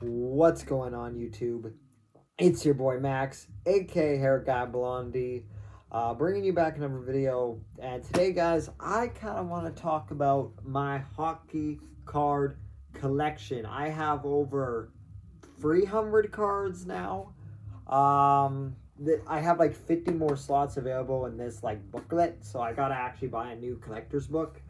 What's going on, YouTube? It's your boy Max, aka Hair Guy Blondie, bringing you back another video. And today, guys, I kind of want to talk about my hockey card collection. I have over 300 cards now. I have like 50 more slots available in this like booklet, so I gotta actually buy a new collector's book.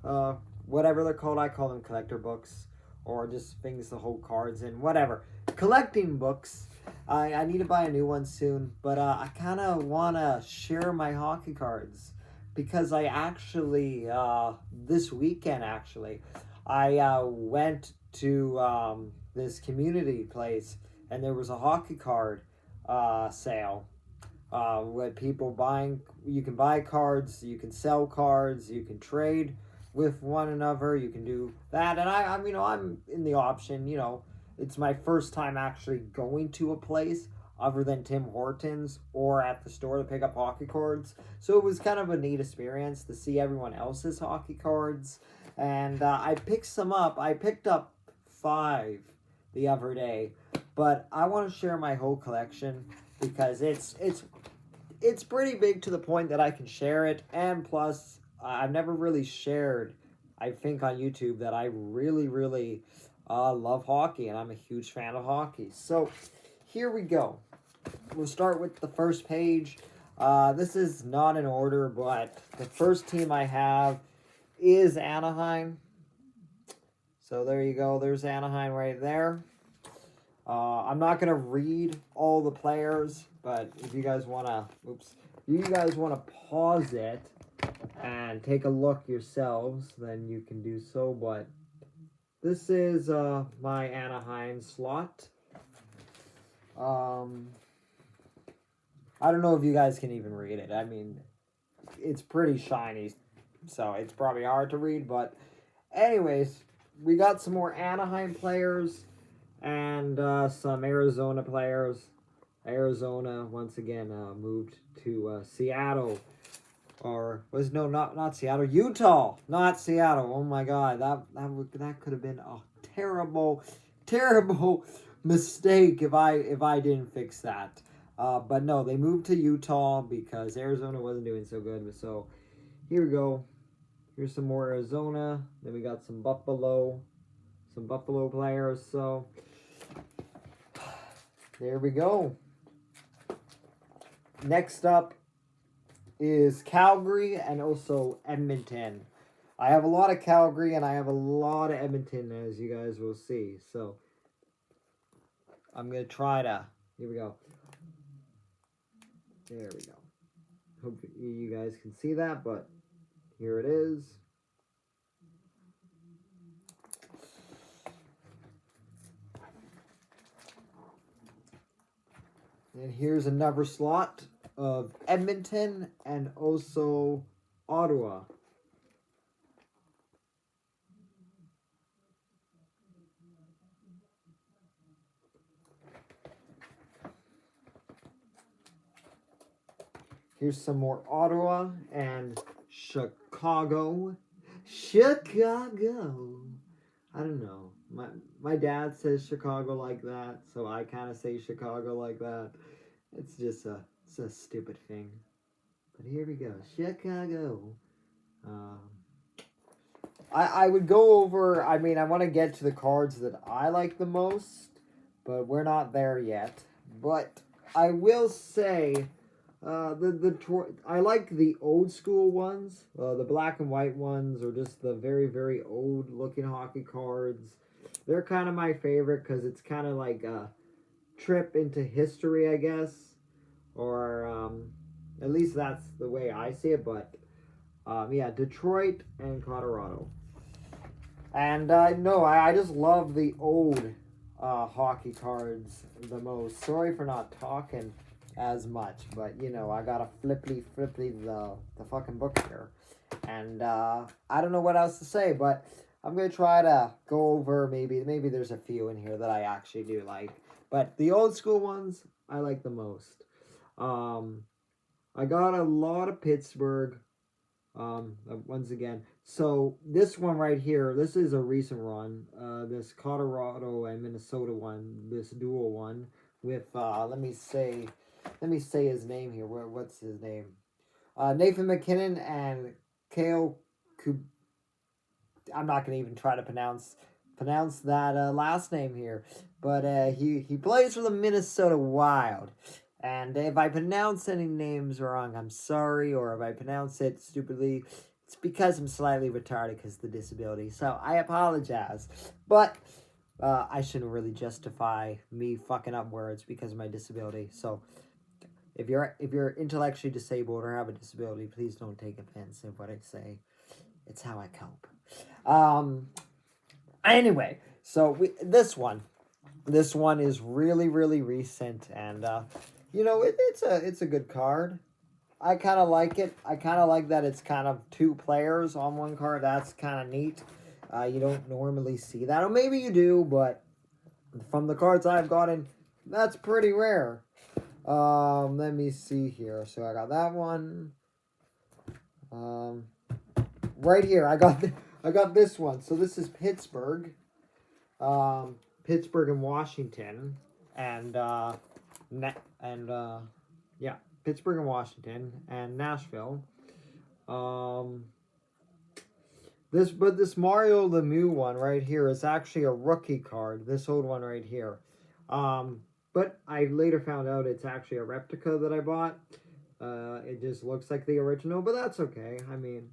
Uh, Whatever they're called, I call them collector books, or just things to hold cards in, whatever. Collecting books. I need to buy a new one soon, but I kind of want to share my hockey cards because I actually, this weekend actually, I went to this community place and there was a hockey card sale with people buying. You can buy cards, you can sell cards, you can trade with one another. You can do that, and I'm in the option. It's my first time actually going to a place other than Tim Hortons or at the store to pick up hockey cards. So it was kind of a neat experience to see everyone else's hockey cards, and I picked some up. I picked up 5 the other day, but I want to share my whole collection because it's pretty big to the point that I can share it, and plus I've never really shared, I think, on YouTube that I really love hockey and I'm a huge fan of hockey. So here we go. We'll start with the first page. This is not in order, but the first team I have is Anaheim. So there you go. There's Anaheim right there. I'm not gonna read all the players, but if you guys wanna, pause it and take a look yourselves, then you can do so. But this is my Anaheim slot. I don't know if you guys can even read it. I mean, it's pretty shiny, so it's probably hard to read. But anyways, we got some more Anaheim players and some Arizona players. Arizona once again moved to Seattle, or was no, not Seattle, Utah, not Seattle. Oh my God, that could have been a terrible mistake if I didn't fix that. But no, they moved to Utah because Arizona wasn't doing so good. So here we go. Here's some more Arizona. Then we got some Buffalo players. So there we go. Next up is Calgary and also Edmonton. I have a lot of Calgary and I have a lot of Edmonton, as you guys will see. So I'm going to try to... Here we go. There we go. Hope you guys can see that, but here it is. And here's another slot of Edmonton and also Ottawa. Here's some more Ottawa and Chicago. Chicago. I don't know. My dad says Chicago like that, so I kind of say Chicago like that. It's just a stupid thing. But here we go. Chicago. I would go over, I want to get to the cards that I like the most, but we're not there yet. But I will say, I like the old school ones, the black and white ones, or just the very old looking hockey cards. They're kind of my favorite because it's kind of like a trip into history, I guess, or at least that's the way I see it. But yeah, Detroit and Colorado. And no, I just love the old hockey cards the most. Sorry for not talking as much, but I gotta flippy the fucking book here, and I don't know what else to say, but I'm gonna try to go over maybe there's a few in here that I actually do like, but the old school ones I like the most. I got a lot of Pittsburgh, Once again, so this one right here, this is a recent run. This Colorado and Minnesota one, this dual one with let me say his name here. What's his name? Nathan McKinnon and Kale Kub. I'm not gonna even try to pronounce that last name here, but he plays for the Minnesota Wild. And if I pronounce any names wrong, I'm sorry, or if I pronounce it stupidly, it's because I'm slightly retarded because of the disability. So I apologize. But I shouldn't really justify me fucking up words because of my disability. So if you're intellectually disabled or have a disability, please don't take offense at what I say. It's how I cope. Anyway, so this one is really, really recent, and it's a good card. I kind of like it. I kind of like that it's kind of 2 players on one card. That's kind of neat. You don't normally see that, or maybe you do, but from the cards I've gotten, that's pretty rare. Let me see here. So I got that one. Right here, I got this one. So this is Pittsburgh. Pittsburgh and Washington, and Pittsburgh and Washington and Nashville. This Mario Lemieux one right here is actually a rookie card. This old one right here. But I later found out it's actually a replica that I bought. It just looks like the original, but that's okay. I mean,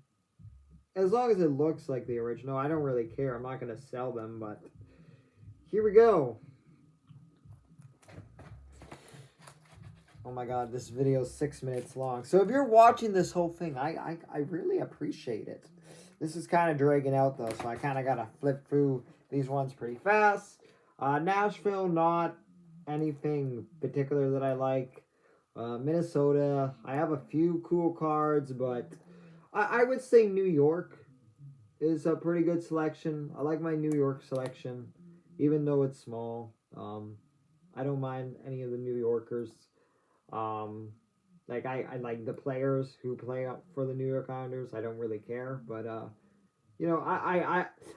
as long as it looks like the original, I don't really care. I'm not going to sell them, but here we go. Oh my god, this video is 6 minutes long. So if you're watching this whole thing, I really appreciate it. This is kind of dragging out though, so I kind of got to flip through these ones pretty fast. Nashville, not anything particular that I like. Minnesota, I have a few cool cards, but I would say New York is a pretty good selection. I like my New York selection, even though it's small. I don't mind any of the New Yorkers. Like I like the players who play up for the New York Islanders. I don't really care, but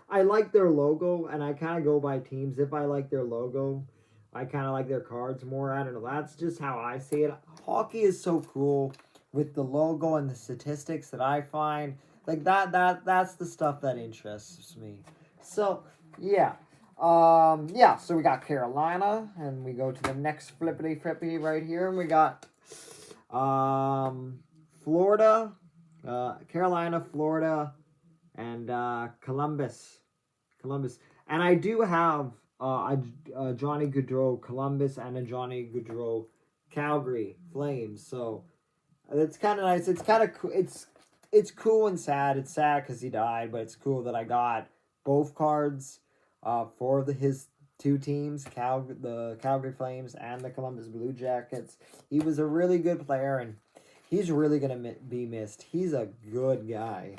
I like their logo, and I kind of go by teams. If I like their logo, I kind of like their cards more. I don't know. That's just how I see it. Hockey is so cool with the logo and the statistics that I find. Like that's the stuff that interests me. So, yeah. So we got Carolina, and we go to the next flippity right here, and we got Florida, Carolina, Florida, and Columbus. And I do have a Johnny Gaudreau Columbus and a Johnny Gaudreau Calgary Flames. So it's kind of nice. It's kind of cool. It's cool and sad. It's sad because he died, but it's cool that I got both cards for his 2 teams, the Calgary Flames and the Columbus Blue Jackets. He was a really good player, and he's really going to be missed. He's a good guy.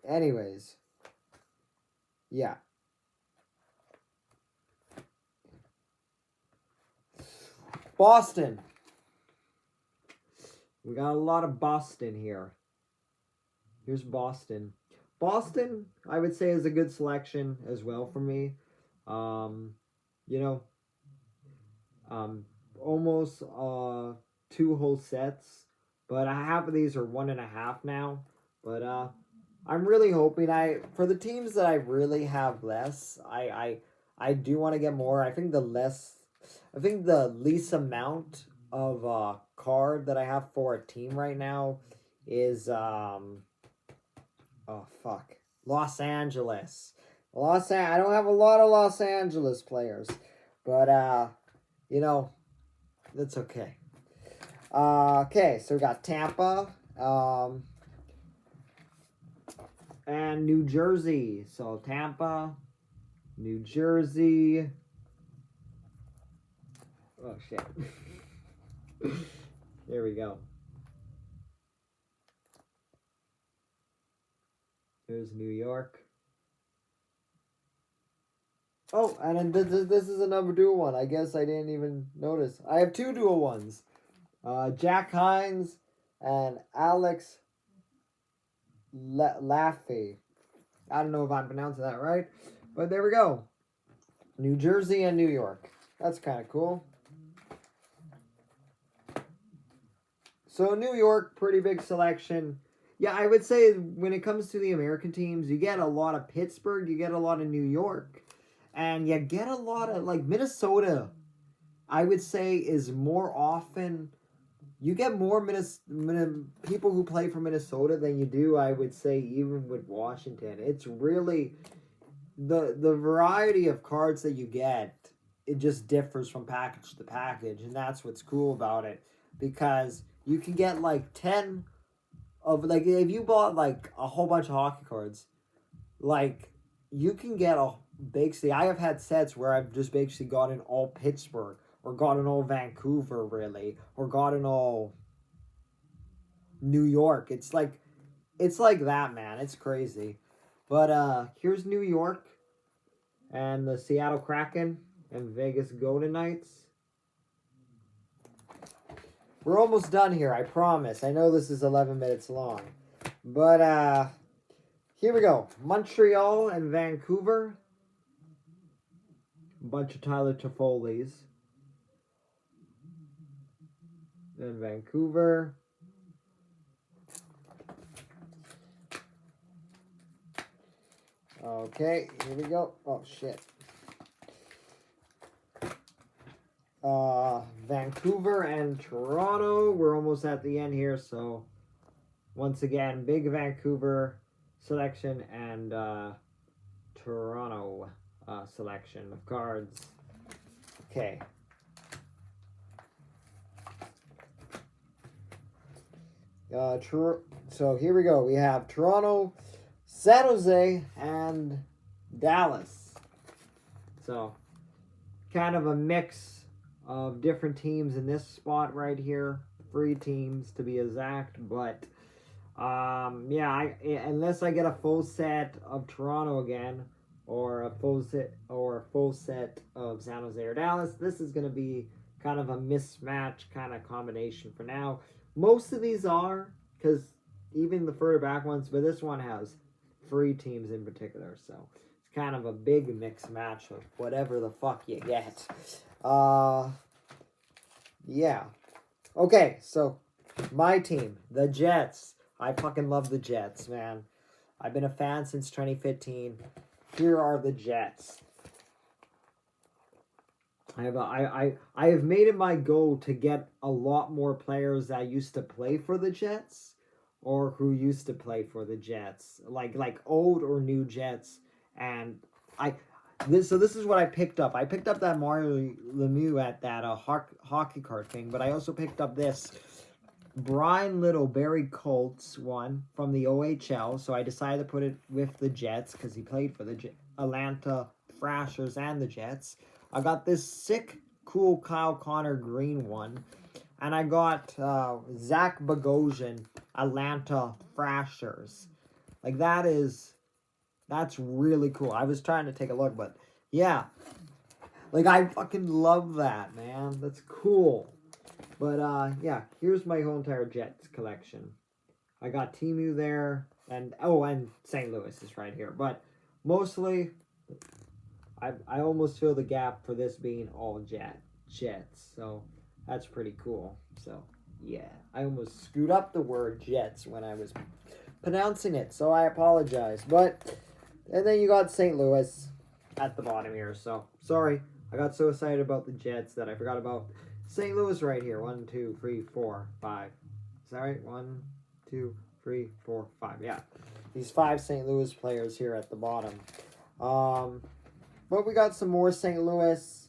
Anyways. Yeah. Boston. We got a lot of Boston here. Here's Boston. Boston, I would say, is a good selection as well for me. Almost 2 whole sets, but half of these are 1.5 now. But I'm really hoping for the teams that I really have less, I do want to get more. I think the least amount of card that I have for a team right now is Los Angeles. I don't have a lot of Los Angeles players, but that's okay. Okay, so we got Tampa, and New Jersey. So Tampa, New Jersey. Oh shit. There we go. There's New York. Oh, and then this is another dual one. I guess I didn't even notice. I have 2 dual ones. Jack Hines and Alex Laffy. I don't know if I'm pronouncing that right, but there we go. New Jersey and New York. That's kind of cool. So New York, pretty big selection. Yeah, I would say when it comes to the American teams, you get a lot of Pittsburgh, you get a lot of New York, and you get a lot of, like, Minnesota, I would say, is more often. You get more people who play for Minnesota than you do, I would say, even with Washington. It's really the variety of cards that you get. It just differs from package to package, and that's what's cool about it, because you can get like 10 of, like, if you bought like a whole bunch of hockey cards, like, you can get a basically. I have had sets where I've just basically gotten all Pittsburgh, or gotten all Vancouver, really, or gotten all New York. It's like that, man. It's crazy. But here's New York and the Seattle Kraken and Vegas Golden Knights. We're almost done here, I promise. I know this is 11 minutes long. But here we go. Montreal and Vancouver. A bunch of Tyler Toffoli's. Then Vancouver. Okay, here we go. Oh, shit. Vancouver and Toronto. We're almost at the end here, so once again, big Vancouver selection and Toronto selection of cards. Okay. So here we go. We have Toronto, San Jose, and Dallas. So kind of a mix of different teams in this spot right here. 3 teams to be exact, but yeah, unless I get a full set of Toronto again, or a full set of San Jose or Dallas, this is going to be kind of a mismatch kind of combination for now. Most of these are, because even the further back ones, but this one has 3 teams in particular, so it's kind of a big mix match of whatever the fuck you get. Yeah. Okay, so my team, the Jets. I fucking love the Jets, man. I've been a fan since 2015. Here are the Jets. I have made it my goal to get a lot more players that used to play for the Jets, or who used to play for the Jets, like old or new Jets. And this is what I picked up. I picked up that Mario Lemieux at that hockey card thing, but I also picked up this Brian Little Barrie Colts one from the OHL. So I decided to put it with the Jets because he played for the Atlanta Thrashers and the Jets. I got this sick, cool Kyle Connor green one. And I got Zach Bogosian, Atlanta Thrashers. Like, that's really cool. I was trying to take a look, but yeah. Like, I fucking love that, man. That's cool. But yeah, here's my whole entire Jets collection. I got Timu there, and St. Louis is right here. But mostly, I almost fill the gap for this being all Jets. So that's pretty cool. So yeah, I almost screwed up the word Jets when I was pronouncing it, so I apologize. And then you got St. Louis at the bottom here. So sorry, I got so excited about the Jets that I forgot about St. Louis right here. 1, 2, 3, 4, 5. Is that right? 1, 2, 3, 4, 5. Yeah, these 5 St. Louis players here at the bottom. But we got some more St. Louis,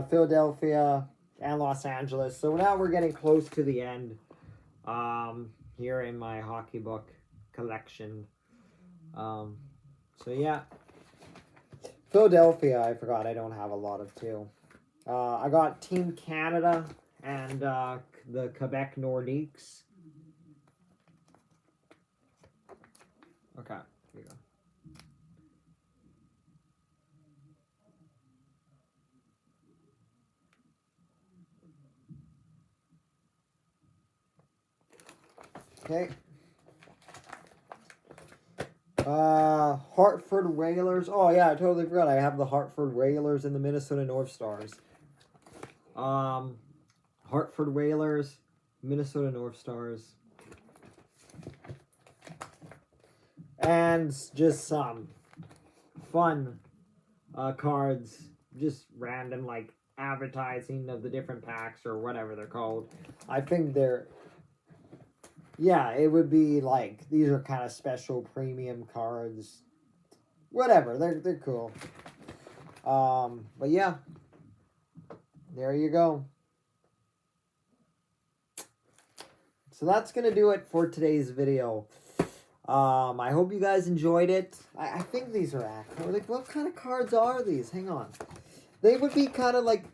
Philadelphia, and Los Angeles. So now we're getting close to the end. Here in my hockey book collection. So yeah, Philadelphia. I forgot I don't have a lot of too. I got Team Canada and the Quebec Nordiques. Okay, here you go. Okay. Hartford Whalers. Oh, yeah, I totally forgot. I have the Hartford Whalers and the Minnesota North Stars. Hartford Whalers, Minnesota North Stars. And just some fun cards. Just random, like, advertising of the different packs or whatever they're called. I think they're... Yeah, it would be like, these are kind of special premium cards. Whatever, they're cool. But yeah, there you go. So that's going to do it for today's video. I hope you guys enjoyed it. I think these are actual. Like, what kind of cards are these? Hang on. They would be kind of like...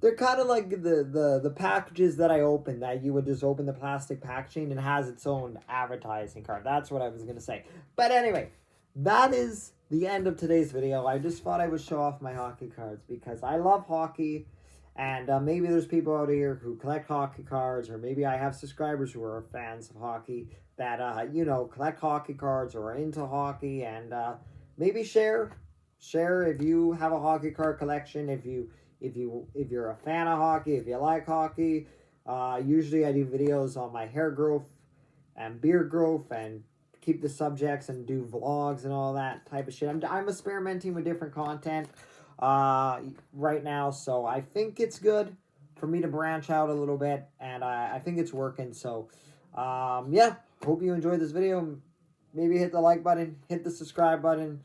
They're kind of like the packages that I opened, that you would just open the plastic packaging and has its own advertising card. That's what I was going to say. But anyway, that is the end of today's video. I just thought I would show off my hockey cards because I love hockey. And maybe there's people out here who collect hockey cards, or maybe I have subscribers who are fans of hockey that, you know, collect hockey cards or are into hockey. And maybe share if you have a hockey card collection, if you're a fan of hockey, if you like hockey. Usually I do videos on my hair growth and beard growth and keep the subjects and do vlogs and all that type of shit. I'm experimenting with different content right now, so I think it's good for me to branch out a little bit, and I think it's working. So yeah, hope you enjoyed this video. Maybe hit the like button, hit the subscribe button.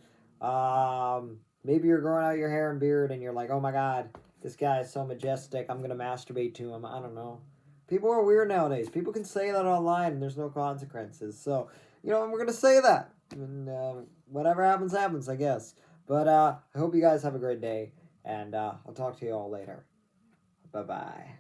Maybe you're growing out your hair and beard and you're like, oh my god, this guy is so majestic, I'm going to masturbate to him. I don't know. People are weird nowadays. People can say that online and there's no consequences. So, you know, we're going to say that. And whatever happens, happens, I guess. But I hope you guys have a great day. And I'll talk to you all later. Bye-bye.